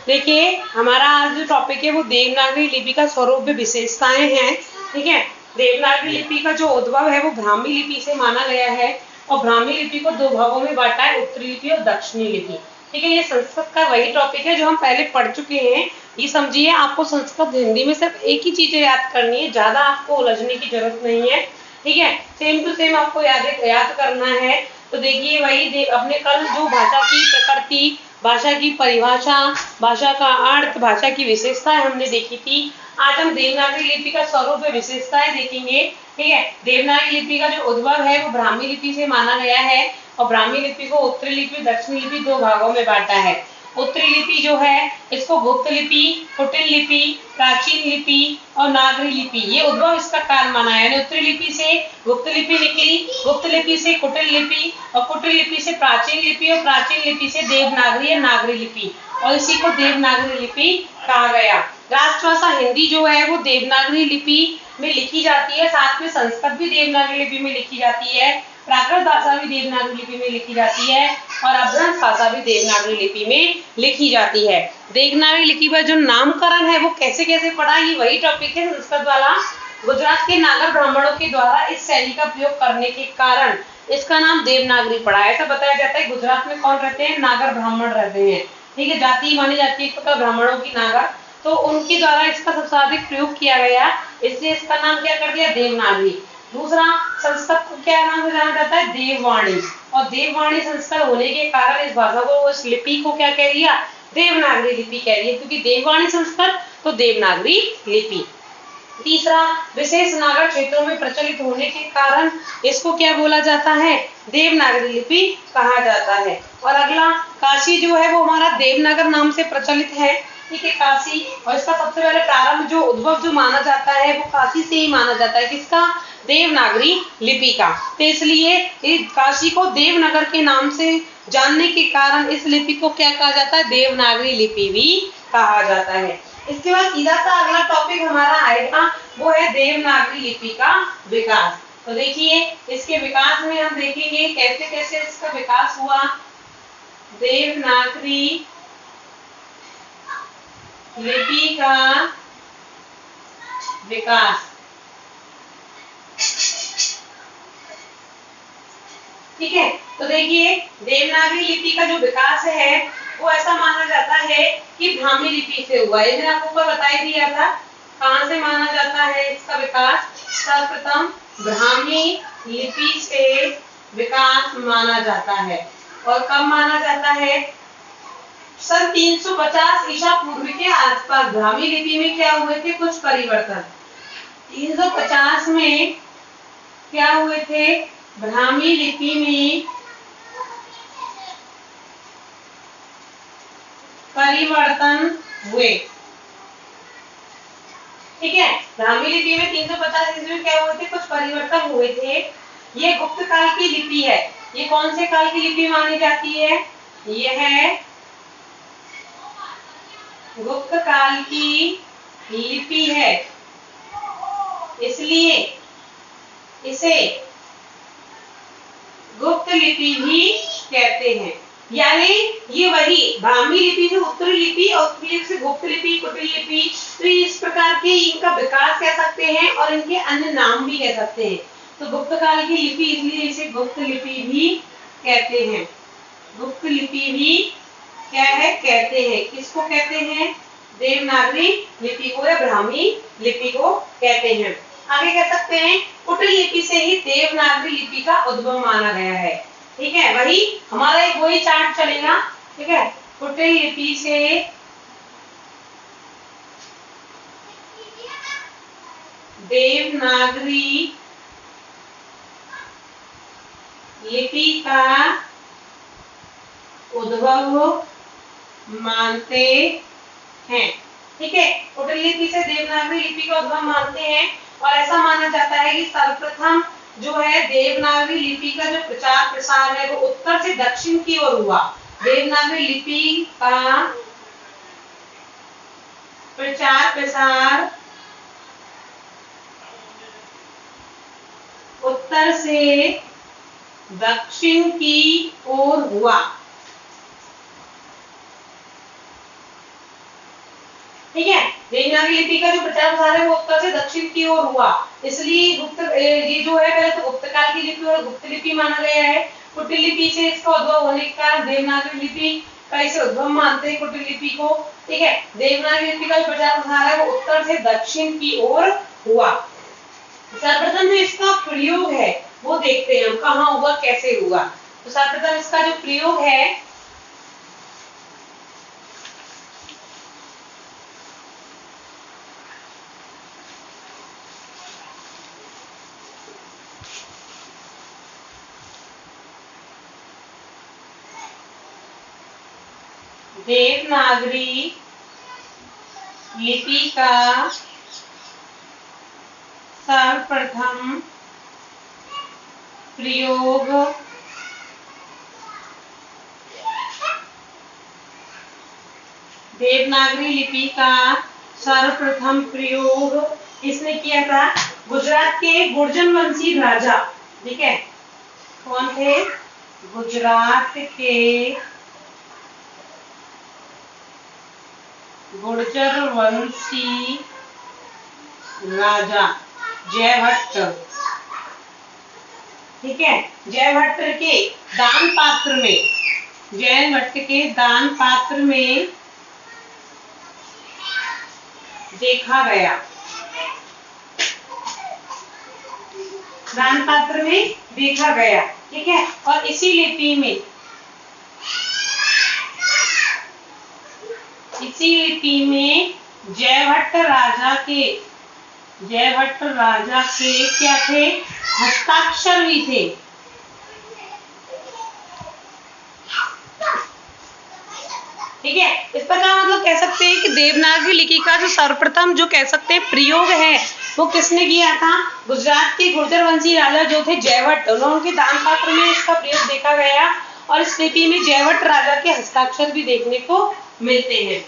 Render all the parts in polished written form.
देखिए हमारा आज जो टॉपिक है वो देवनागरी लिपि का स्वरूप में विशेषताएं हैं। ठीक है, देवनागरी लिपि का जो उद्भव है वो ब्राह्मी लिपि से माना गया है और ब्राह्मी लिपि को दो भागों में बांटा है, उत्तरी लिपि और दक्षिणी लिपि। ठीक है, ये संस्कृत का वही टॉपिक है जो हम पहले पढ़ चुके हैं। ये समझिए, आपको संस्कृत हिंदी में सिर्फ एक ही चीजें याद करनी है, ज्यादा आपको उलझने की जरूरत नहीं है। ठीक है, सेम टू सेम आपको याद करना है। तो देखिए वही अपने कल जो भाषा की प्रकृति, भाषा की परिभाषा, भाषा का अर्थ, भाषा की विशेषताएं हमने देखी थी। आज हम देवनागरी लिपि का स्वरूप व विशेषताएं देखेंगे। ठीक है, देवनागरी लिपि का जो उद्भव है वो ब्राह्मी लिपि से माना गया है और ब्राह्मी लिपि को उत्तरी लिपि, दक्षिणी लिपि दो भागों में बांटा है। उत्तरी लिपि जो है इसको गुप्त लिपि, कुटिल लिपि, प्राचीन लिपि और नागरी लिपि, ये उद्भव इसका काल माना है। यानी उत्तरी लिपि से गुप्त लिपि निकली, गुप्त लिपि से कुटिल लिपि और कुटिल लिपि से प्राचीन लिपि और प्राचीन लिपि से देवनागरी या नागरी लिपि, और इसी को देवनागरी लिपि कहा गया। राष्ट्रभाषा हिंदी जो है वो देवनागरी लिपि में लिखी जाती है, साथ में संस्कृत भी देवनागरी लिपि में लिखी जाती है, प्राकृत भाषा भी देवनागरी लिपि में लिखी जाती है और अपभ्रंश भाषा भी देवनागरी लिपि में लिखी जाती है। देवनागरी लिपि का जो नामकरण है वो कैसे कैसे पड़ा, ये वही टॉपिक है संस्कृत वाला। गुजरात के नागर ब्राह्मणों के द्वारा इस शैली का प्रयोग करने के कारण इसका नाम देवनागरी पड़ा। ऐसा बताया जाता है गुजरात में कौन रहते हैं, नागर ब्राह्मण रहते हैं। ठीक है, जाति मानी जाती है एक प्रकार ब्राह्मणों की नागर, तो उनके द्वारा इसका सबसे अधिक प्रयोग किया गया, इसलिए इसका नाम क्या कर दिया, देवनागरी। दूसरा, संस्कृत को क्या नाम से जाना जाता है, देववाणी, और देववाणी संस्कृत होने के कारण इस भाषा को, इस लिपि को क्या कह दिया, देवनागरी लिपि कह दिया, क्योंकि देववाणी संस्कृत तो देवनागरी लिपि। तीसरा, विशेष नागर क्षेत्रों में प्रचलित होने के कारण इसको क्या बोला जाता है, देवनागरी लिपि कहा जाता है। और अगला, काशी जो है वो हमारा देवनागर नाम से प्रचलित है। ठीक है, काशी, और इसका सबसे पहले प्रारंभ जो उद्भव जो माना जाता है वो काशी से ही माना जाता है, किसका, देवनागरी लिपि का। तो इसलिए काशी को देवनगर के नाम से जानने के कारण इस लिपि को क्या कहा जाता है, देवनागरी लिपि भी कहा जाता है। इसके बाद सीधा सा अगला टॉपिक हमारा आएगा, वो है देवनागरी लिपि का विकास। तो देखिए इसके विकास में हम देखेंगे कैसे कैसे इसका विकास हुआ। देवनागरी लिपि का विकास, ठीक है। तो देखिए देवनागरी लिपि का जो विकास है वो ऐसा माना जाता है कि ब्राह्मी लिपि से हुआ। ये मैंने आपको ऊपर बता ही दिया था, कहां से माना जाता है इसका विकास, सर्वप्रथम ब्राह्मी लिपि से विकास माना जाता है। और कब माना जाता है, सन 350 ईसा पूर्व के आसपास ब्राह्मी लिपि में क्या हुए थे, कुछ परिवर्तन। 350 में क्या हुए थे, ब्राह्मी लिपि में परिवर्तन हुए। ठीक है, ब्राह्मी लिपि में 350 ईस्वी में क्या हुए थे, कुछ परिवर्तन हुए थे। ये गुप्त काल की लिपि है। ये कौन से काल की लिपि मानी जाती है, ये है गुप्त काल की लिपि है, इसलिए इसे गुप्त लिपि भी कहते हैं। यानी ये वही ब्राह्मी लिपि से उत्तरी लिपि और उत्तरी लिपि से गुप्त लिपि, कुटिल लिपि, तो इस प्रकार के इनका विकास कह सकते हैं और इनके अन्य नाम भी कह सकते हैं। तो गुप्त काल की लिपि इसलिए इसे गुप्त लिपि भी कहते हैं। गुप्त लिपि भी क्या है, कहते हैं, किसको कहते हैं, देवनागरी लिपि को या ब्राह्मी लिपि को कहते हैं। आगे कह सकते हैं कुटिल लिपि से ही देवनागरी लिपि का उद्भव माना गया है। ठीक है, वही हमारा एक वही चार्ट चलेगा। ठीक है, कुटिल लिपि से देवनागरी लिपि का उद्भव मानते हैं। ठीक है, कुटिल लिपि से देवनागरी लिपि का उद्भव मानते हैं और ऐसा माना जाता है कि सर्वप्रथम जो है देवनागरी लिपि का जो प्रचार प्रसार है वो उत्तर से दक्षिण की ओर हुआ। देवनागरी लिपि का प्रचार प्रसार उत्तर से दक्षिण की ओर हुआ। ठीक है। देवनागरी लिपि का जो प्रचार प्रसार है वो उत्तर से दक्षिण की ओर हुआ, इसलिए गुप्त ये जो है पहले तो गुप्त काल की लिपि और गुप्त लिपि माना गया है। कुटिल लिपि से इसका उद्भव होने के कारण देवनागरी लिपि का इसे उद्भव मानते हैं कुटिल लिपि को। ठीक है। देवनागरी लिपि का जो प्रचार प्रसार है वो उत्तर से दक्षिण की ओर हुआ। सर्वप्रथम जो इसका प्रयोग है वो देखते हैं हम, कहाँ हुआ, कैसे हुआ। तो सर्वप्रथम इसका जो प्रयोग है देवनागरी लिपि का सर्वप्रथम प्रयोग देवनागरी लिपि का सर्वप्रथम प्रयोग किसने किया था? गुजरात के गुर्जर वंशी राजा। ठीक है, कौन थे? गुजरात के गुर्जर वंशी राजा जयभट्ट। ठीक है, जयभट्ट के दान पात्र में, जयभट्ट के दान पात्र में देखा गया, दान पात्र में देखा गया। ठीक है, और इसी लिपि में जयभट्ट राजा के क्या थे? हस्ताक्षर भी थे। ठीक है, इस प्रकार मतलब कह सकते हैं कि देवनागरी लिपि का जो सर्वप्रथम जो कह सकते हैं प्रयोग है वो किसने किया था? गुजरात के गुर्जर वंशी राजा जो थे जयभट्ट, उनके दान पात्र में इसका प्रयोग देखा गया और इस लिपि में जयभट्ट राजा के हस्ताक्षर भी देखने को मिलते हैं।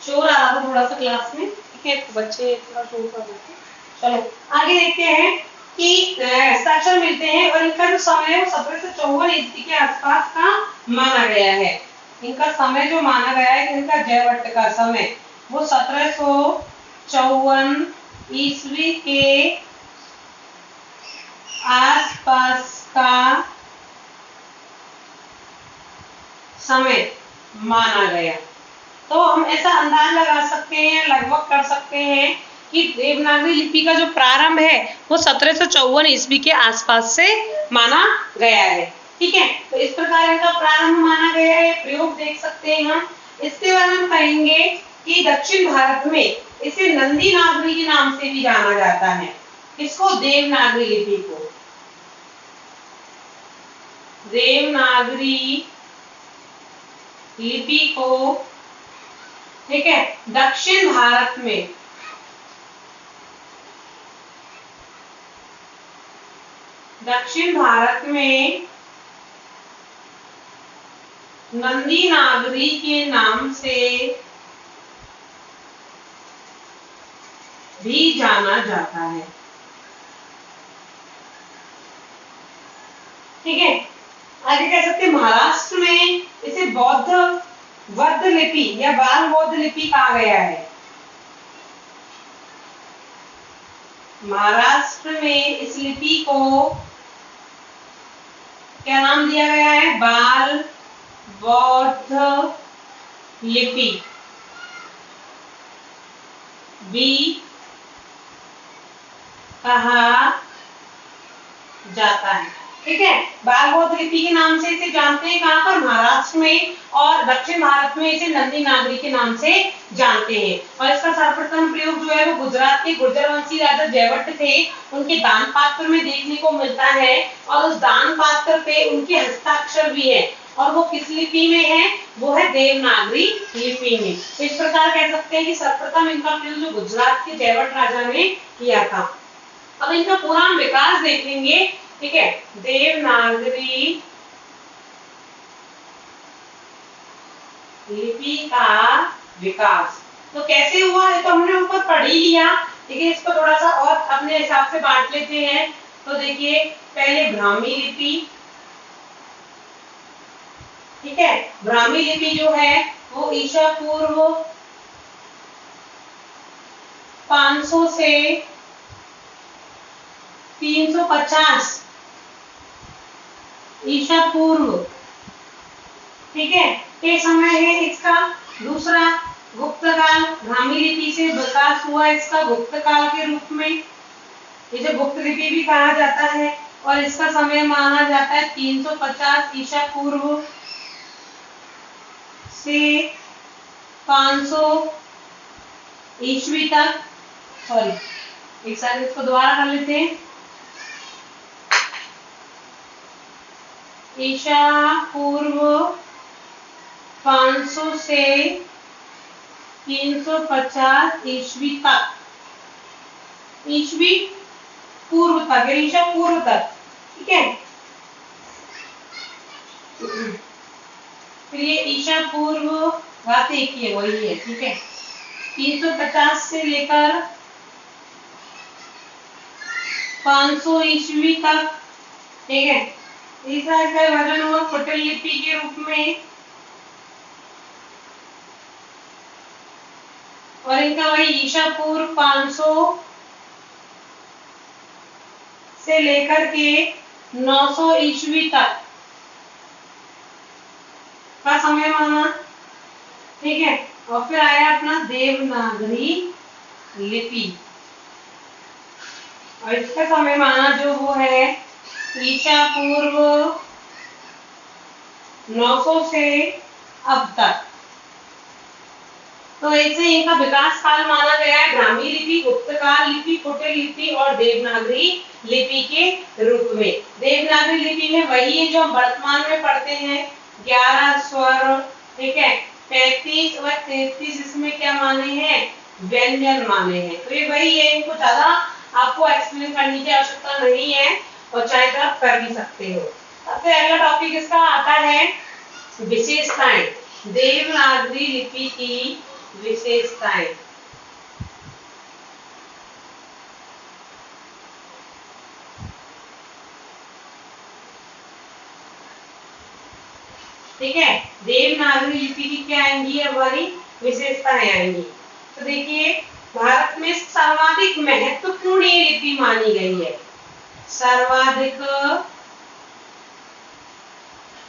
शोर आ रहा था थोड़ा सा क्लास में। ठीक है, तो बच्चे थोड़ा शोर कर रहे थे। चलो आगे देखते हैं कि हस्ताक्षर मिलते हैं और इनका जो समय है वो 1754 ईस्वी के आसपास का माना गया है। इनका समय जो माना गया है कि इनका जयभट्ट का समय वो 1754 ईस्वी के आसपास का समय माना गया। तो हम ऐसा अंदाज लगा सकते हैं, लगभग कर सकते हैं कि देवनागरी लिपि का जो प्रारंभ है वो 1754 ईस्वी के आसपास से माना गया है। ठीक है, तो इस प्रकार इनका प्रारंभ माना गया है। प्रयोग देख सकते हैं हम। इसके बाद हम कहेंगे कि दक्षिण भारत में इसे नंदी नागरी के नाम से भी जाना जाता है। इसको देवनागरी लिपि को, देवनागरी लिपि को, ठीक है, दक्षिण भारत में नंदी नागरी के नाम से भी जाना जाता है। ठीक है, आगे कह सकते हैं महाराष्ट्र में इसे बौद्ध लिपि या बाल बौद्ध लिपि कहा गया है। महाराष्ट्र में इस लिपि को क्या नाम दिया गया है? बाल बौद्ध लिपि भी कहा जाता है। ठीक है, बाल बौद्ध लिपि के नाम से इसे जानते हैं कहाँ पर? महाराष्ट्र में, और दक्षिण भारत में इसे नंदी नागरी के नाम से जानते हैं। और इसका सर्वप्रथम प्रयोग जो है वो गुजरात के गुर्जर वंशी राजा जयभट्ट थे, उनके दान पात्र में देखने को मिलता है और उस दान पात्र पे उनके हस्ताक्षर भी है। और वो किस लिपि में है? वो है देवनागरी लिपि में। तो इस प्रकार कह सकते हैं कि सर्वप्रथम इनका प्रयोग जो गुजरात के जयभट्ट राजा ने किया था। अब इनका पूरा विकास देखेंगे। ठीक है, देवनागरी लिपि का विकास तो कैसे हुआ ये तो हमने ऊपर पढ़ ही लिया। ठीक है, इसको थोड़ा सा और अपने हिसाब से बांट लेते हैं। तो देखिए, पहले ब्राह्मी लिपि, ठीक है। ब्राह्मी लिपि जो है वो ईसा पूर्व 500 से 350 ईसा पूर्व, ठीक है, ये समय है इसका। दूसरा, गुप्त काल, ब्राह्मी लिपि से विकास हुआ इसका गुप्त काल के रूप में, इसे गुप्त लिपि भी कहा जाता है, और इसका समय माना जाता है 350 ईसा पूर्व से 500 ईस्वी तक। सॉरी, एक साथ इसको दोबारा कर लेते हैं। ईसा पूर्व 500 से 350 ईस्वी तक, ईस्वी पूर्व तक, ईसा पूर्व तक, ठीक है। फिर ये ईसा पूर्व बात एक ही है, वही है, ठीक है। 350 से लेकर 500 ईस्वी तक, ठीक है। तीसरा इसका विभाजन हुआ कुटिल लिपि के रूप में, और इनका वही ईसा पूर्व 500 से लेकर के 900 ईस्वी तक का समय माना, ठीक है। और फिर आया अपना देवनागरी लिपि, और इसका समय माना जो वो है ईसा पूर्व 900 से अब तक। तो ऐसे इनका विकास काल माना गया है ब्राह्मी लिपि, गुप्त काल लिपि, कुटिल लिपि और देवनागरी लिपि के रूप में। देवनागरी लिपि में वही है जो हम वर्तमान में पढ़ते हैं, 11 स्वर, ठीक है। 35 और 33 इसमें क्या माने हैं, व्यंजन माने हैं। तो ये वही है, इनको ज्यादा आपको एक्सप्लेन करने की आवश्यकता नहीं है, और चाहे तो आप कर भी सकते हो। सबसे अगला टॉपिक इसका आता है विशेषताएं, देवनागरी लिपि की विशेषताएं। ठीक है, देवनागरी लिपि की क्या आएंगी, हमारी विशेषताएं आएंगी। तो देखिए, भारत में सर्वाधिक महत्वपूर्ण ये लिपि मानी गई है, सर्वाधिक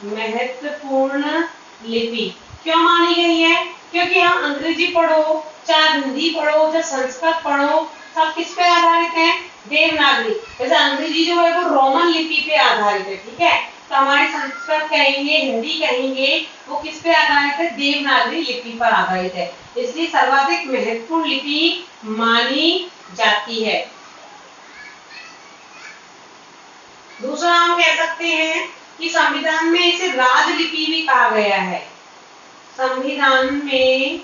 महत्वपूर्ण लिपि क्यों मानी गई है, क्योंकि हम अंग्रेजी पढ़ो, चाहे हिंदी पढ़ो, चाहे संस्कृत पढ़ो, सब किस पे आधारित है, देवनागरी। जैसे अंग्रेजी जो है वो रोमन लिपि पे आधारित है, ठीक है। तो हमारे संस्कृत कहेंगे, हिंदी कहेंगे, वो किस पे आधारित है, देवनागरी लिपि पर आधारित है, इसलिए सर्वाधिक महत्वपूर्ण लिपि मानी जाती है। दूसरा हम कह सकते हैं कि संविधान में इसे राजलिपि भी कहा गया है, संविधान में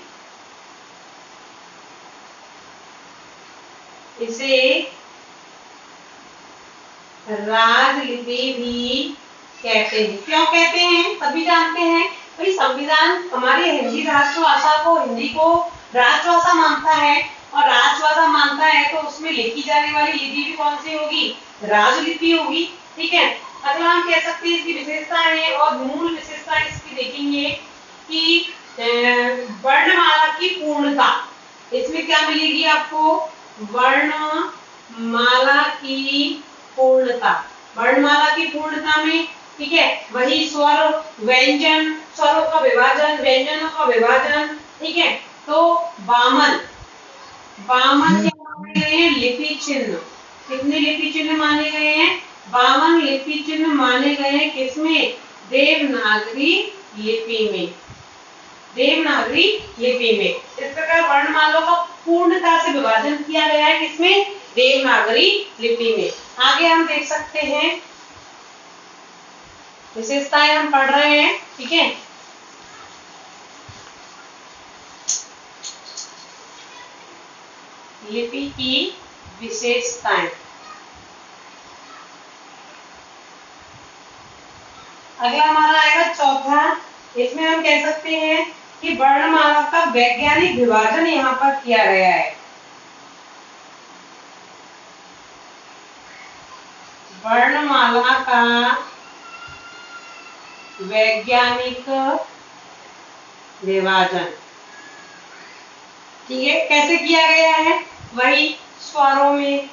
इसे राजलिपि भी कहते हैं। क्यों कहते हैं, सभी जानते हैं भाई, संविधान हमारी हिंदी राष्ट्रभाषा को, हिंदी को राष्ट्रभाषा मानता है, और राष्ट्रभाषा मानता है तो उसमें लिखी जाने वाली लिपि भी कौन सी होगी, राजलिपि होगी, ठीक है। अगला हम कह सकते हैं इसकी विशेषताएं और मूल विशेषताएं इसकी देखेंगे कि वर्णमाला की पूर्णता, इसमें क्या मिलेगी आपको, वर्णमाला की पूर्णता, वर्णमाला की पूर्णता में, ठीक है, वही स्वर, व्यंजन, स्वरों का विभाजन, व्यंजनों का विभाजन, ठीक है। तो वामन, वामन क्या माने गए हैं, लिपि चिन्ह, कितने लिपि चिन्ह माने गए हैं, 52 लिपि चिन्ह माने गए हैं, किसमें, देवनागरी लिपि में, देवनागरी लिपि में। इस प्रकार वर्णमाला का पूर्णता से विभाजन किया गया है, किसमें, देवनागरी लिपि में। आगे हम देख सकते हैं, विशेषताएं हम पढ़ रहे हैं, ठीक है। लिपि की विशेषताएं, अगला हमारा आएगा चौथा, इसमें हम कह सकते हैं कि वर्णमाला का वैज्ञानिक विभाजन यहाँ पर किया गया है, वर्णमाला का वैज्ञानिक विभाजन। ठीक है, कैसे किया गया है? वही स्वरों में।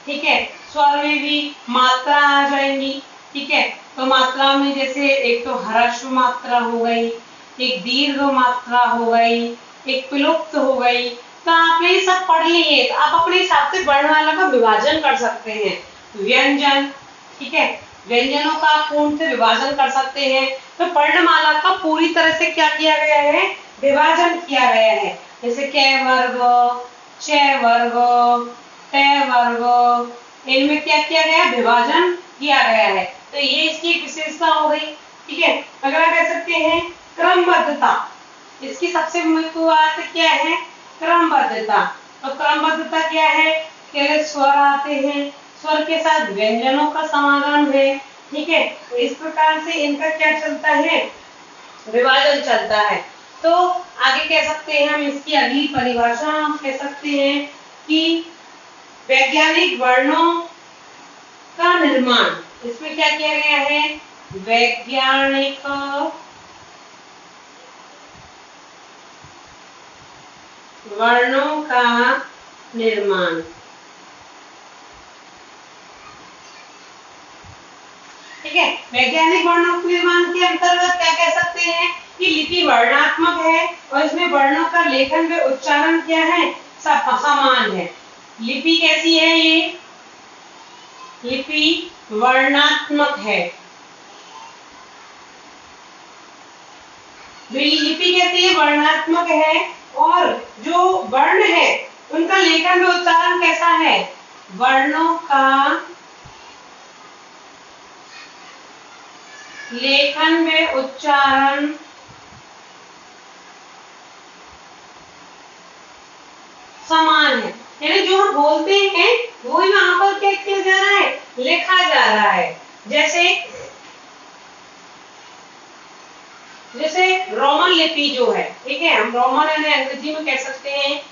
ठीक है, स्वर में भी मात्रा आ जाएंगी। ठीक है, तो मात्रा में जैसे एक तो ह्रस्व मात्रा हो गई, एक दीर्घ मात्रा हो गई, एक विलुप्त हो गई। तो आपने ये सब पढ़ लिए, तो आप अपने हिसाब से वर्णमाला का विभाजन कर सकते हैं। व्यंजन, ठीक है, व्यंजनों का आप पूर्ण से विभाजन कर सकते हैं। तो वर्णमाला का पूरी तरह से क्या किया गया है? विभाजन किया गया है। जैसे क वर्ग, च वर्ग, ट वर्ग, इनमें क्या किया गया? विभाजन किया गया है। तो ये इसकी एक विशेषता हो गई। ठीक है, अगला कह सकते हैं क्रमबद्धता। इसकी सबसे मुख्य बात क्या है? क्रमबद्धता। तो क्रमबद्धता क्या है? पहले स्वर आते हैं, स्वर के साथ व्यंजनों का समागम है। ठीक है, तो इस प्रकार से इनका क्या चलता है? विभाजन चलता है। तो आगे कह सकते हैं हम, इसकी अगली परिभाषा हम कह सकते हैं कि वैज्ञानिक वर्णों का निर्माण। इसमें क्या किया गया है? वैज्ञानिक वर्णों का निर्माण। ठीक है, वैज्ञानिक वर्णों के निर्माण के अंतर्गत क्या कह सकते हैं कि लिपि वर्णात्मक है और इसमें वर्णों का लेखन व उच्चारण क्या है? समान है। लिपि कैसी है? ये लिपि वर्णात्मक है। लिपि कैसी है? वर्णात्मक है। और जो वर्ण है उनका लेखन व उच्चारण कैसा है? वर्णों का लेखन में उच्चारण समान है। यानी जो हम बोलते हैं वो ही वहां पर क्या किया जा रहा है? लिखा जा रहा है। जैसे रोमन लिपि जो है, ठीक है, हम रोमन यानी अंग्रेजी में कह सकते हैं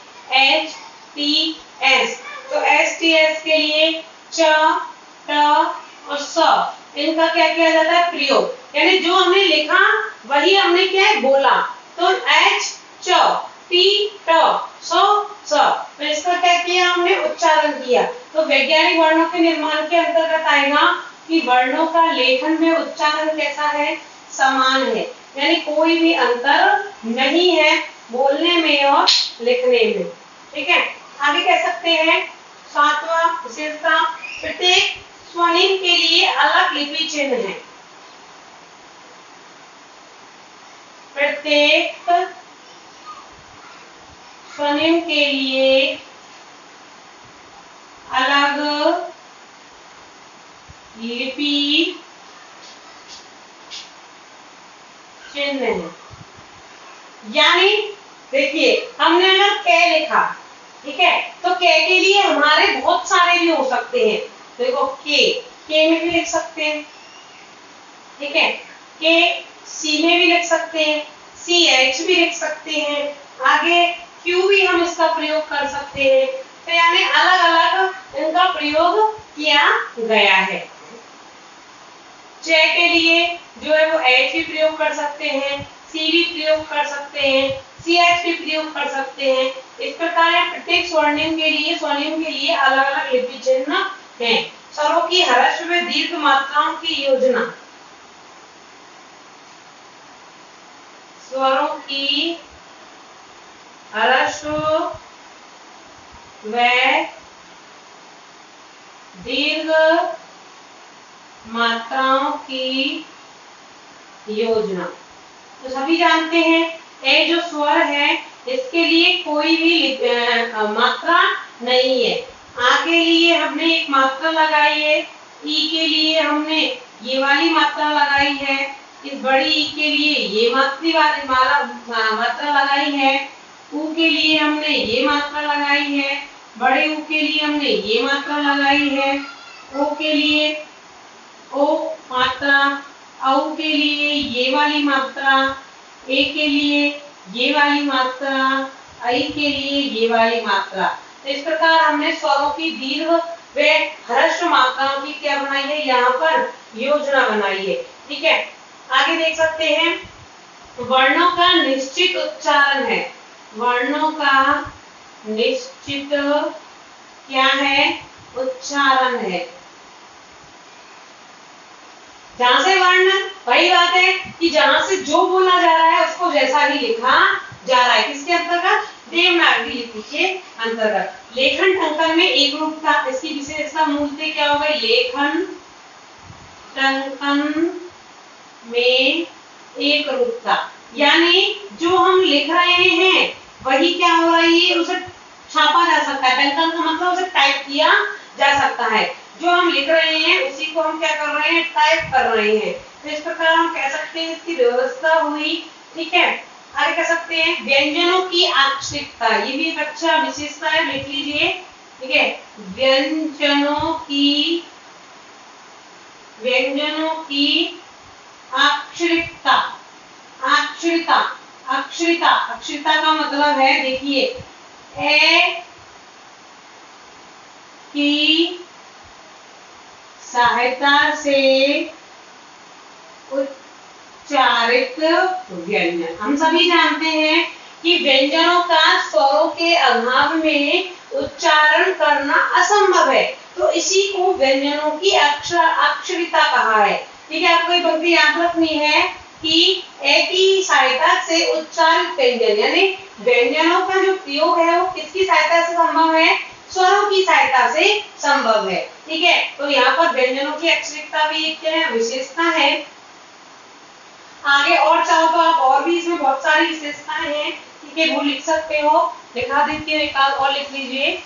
HTS। तो HTS के लिए च, ट और स, इनका क्या किया जाता है? प्रयोग। यानी जो हमने लिखा वही हमने क्या है? बोला। तो H च, T ट, स। तो इसका क्या किया? हमने उच्चारण किया। तो वैज्ञानिक वर्णों के निर्माण के अंतर्गत आएगा कि वर्णों का लेखन में उच्चारण कैसा है? समान है। यानी कोई भी अंतर नहीं है बोलने में और लिखने में। ठीक है, आगे कह सकते हैं 7वां विशेषता, प्रत्येक स्वनिम के लिए अलग लिपि चिन्ह है। प्रत्येक स्वनिम के लिए अलग लिपि चिन्ह है। यानी देखिए, हमने अगर क लिखा, ठीक है, तो क के लिए हमारे बहुत सारे भी हो सकते हैं। देखो के में भी लिख सकते हैं। ठीक है, के सी में भी लिख सकते हैं, CH भी लिख सकते हैं, आगे क्यू भी हम इसका प्रयोग कर सकते हैं। तो यानी अलग अलग इनका प्रयोग किया गया है। च के लिए जो है वो H भी प्रयोग कर सकते हैं, C भी प्रयोग कर सकते हैं, CH भी प्रयोग कर सकते हैं। इस प्रकार प्रत्येक स्वनिम के लिए अलग अलग लिपि चिन्ह हैं। स्वरों की ह्रस्व व दीर्घ मात्राओं की योजना। स्वरों की ह्रस्व व दीर्घ मात्राओं की योजना। तो सभी जानते हैं ए जो स्वर है इसके लिए कोई भी मात्रा नहीं है। आ के लिए हमने एक मात्रा लगाई है, ई के लिए हमने ये वाली मात्रा लगाई है, इस बड़ी ई के लिए ये मात्रा लगाई है, ऊ के लिए हमने ये मात्रा लगाई है, बड़े ऊ के लिए हमने ये मात्रा लगाई है, ओ के लिए ओ मात्रा, औ के लिए ये वाली मात्रा, ए के लिए ये वाली मात्रा, आई के लिए ये वाली मात्रा। तो इस प्रकार हमने स्वरों की दीर्घ व ह्रस्व मात्राओं की क्या बनाई है? यहाँ पर योजना बनाई है। ठीक है, आगे देख सकते हैं, वर्णों का निश्चित उच्चारण है। वर्णों का निश्चित क्या है? उच्चारण है। जहां से वर्ण, वही बात है कि जहां से जो बोला जा रहा है उसको जैसा ही लिखा जा रहा है। किसके अंतर्गत? देवनागरी लिपि के अंतर्गत। लेखन टंकन में एक रूपता, इसकी विशेषता मूलतः क्या हो गई? लेखन टंकन में एक रूपता, यानी जो हम लिख रहे हैं वही क्या हो रही है? उसे छापा जा सकता है। टंकन का मतलब उसे टाइप किया जा सकता है। जो हम लिख रहे हैं उसी को हम क्या कर रहे हैं? टाइप कर रहे हैं। तो इस प्रकार हम कह सकते हैं इसकी व्यवस्था हुई। ठीक है, आगे कह सकते हैं व्यंजनों की आक्षरिकता, ये भी एक अच्छा विशेषता है, लिख लीजिए। ठीक है, व्यंजनों की अक्षरिकता। अक्षरिता, अक्षरिता, अक्षरिता का मतलब है, देखिए, ए की सहायता से उच्चारित व्यंजन। हम सभी जानते हैं कि व्यंजनों का स्वरों के अभाव में उच्चारण करना असंभव है, तो इसी को व्यंजनों की अक्षरिता कहा है। ठीक है, आपको ये पंक्ति याद रखनी है कि ए की सहायता से उच्चारित व्यंजन, यानी व्यंजनों का जो प्रयोग है वो किसकी सहायता से संभव है? स्वरों की सहायता से संभव है। ठीक है, तो यहाँ पर व्यंजनों की अक्षरिकता भी एक क्या है? विशेषता है। आगे और चाहो तो आप और भी इसमें बहुत सारी विशेषताएं हैं, ठीक है, वो लिख सकते हो। दिखा देती हूँ, एक और लिख लीजिए।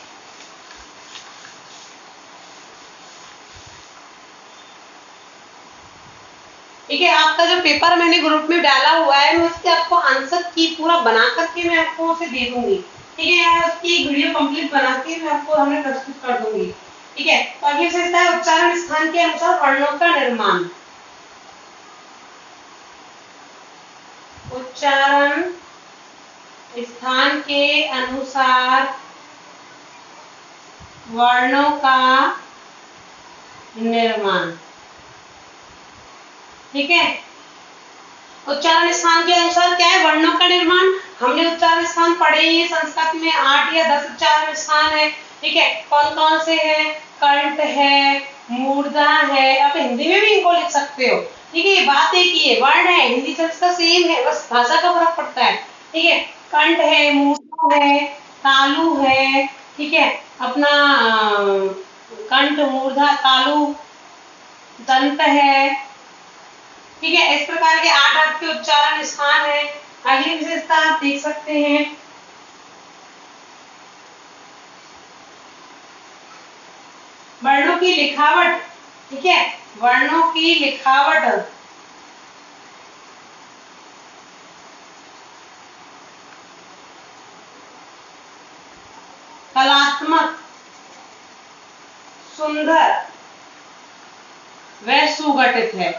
ठीक है, आपका जो पेपर मैंने ग्रुप में डाला हुआ है, मैं उसके आपको आंसर की पूरा बना करके मैं आपको उसे दे दूंगी। ठीक है, या उसकी एक वीडियो कंप्लीट बना के मैं आपको हमें प्रस्तुत कर दूंगी। ठीक है, तो आगे विशेषता है उच्चारण स्थान के अनुसार वर्णों का निर्माण। उच्चारण स्थान के अनुसार वर्णों का निर्माण। ठीक है, उच्चारण स्थान के अनुसार क्या है? वर्णों का निर्माण। हमने उच्चारण स्थान पढ़े हैं संस्कृत में, 8 या 10 उच्चारण स्थान है। ठीक है, कौन कौन से हैं? कंठ है, मूर्धा है, आप हिंदी में भी इनको लिख सकते हो। ठीक है, बात एक ही है, वर्ण है, हिंदी संस्कृत सेम है, बस भाषा का फर्क पड़ता है। ठीक है, कंठ है, मूर्धा है, तालु है। ठीक है, अपना कंठ, मूर्धा, तालु, दंत है। ठीक है, इस प्रकार के 8 के उच्चारण स्थान है। अगली विशेषता आप देख सकते हैं, वर्णों की लिखावट। ठीक है, वर्णों की लिखावट कलात्मक, सुंदर व सुगठित है।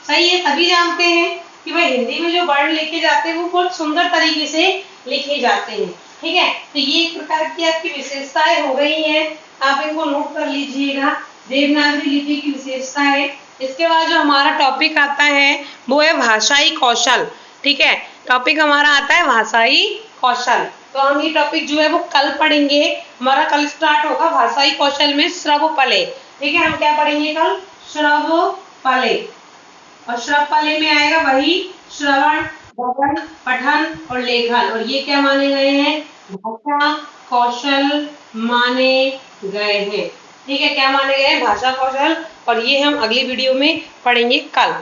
सही है, सभी जानते हैं कि भाई हिंदी में जो वर्ण लिखे जाते हैं वो बहुत सुंदर तरीके से लिखे जाते हैं। ठीक है, तो ये एक प्रकार की आपकी विशेषताएं हो गई हैं, आप इनको नोट कर लीजिएगा। देवनागरी लिपि की विशेषता है। इसके बाद जो हमारा टॉपिक आता है वो है भाषाई कौशल। ठीक है, टॉपिक हमारा आता है भाषाई कौशल। तो हम ये टॉपिक जो है वो कल पढ़ेंगे। हमारा कल स्टार्ट होगा भाषाई कौशल में श्रवपले। ठीक है, हम क्या पढ़ेंगे कल? श्रवपले। और श्रवपले में आएगा वही श्रवण, श्रवण, पठन और लेखन, और ये क्या माने गए हैं? भाषा कौशल माने गए हैं। ठीक है, क्या माने गए हैं? भाषा कौशल। और ये हम अगली वीडियो में पढ़ेंगे कल।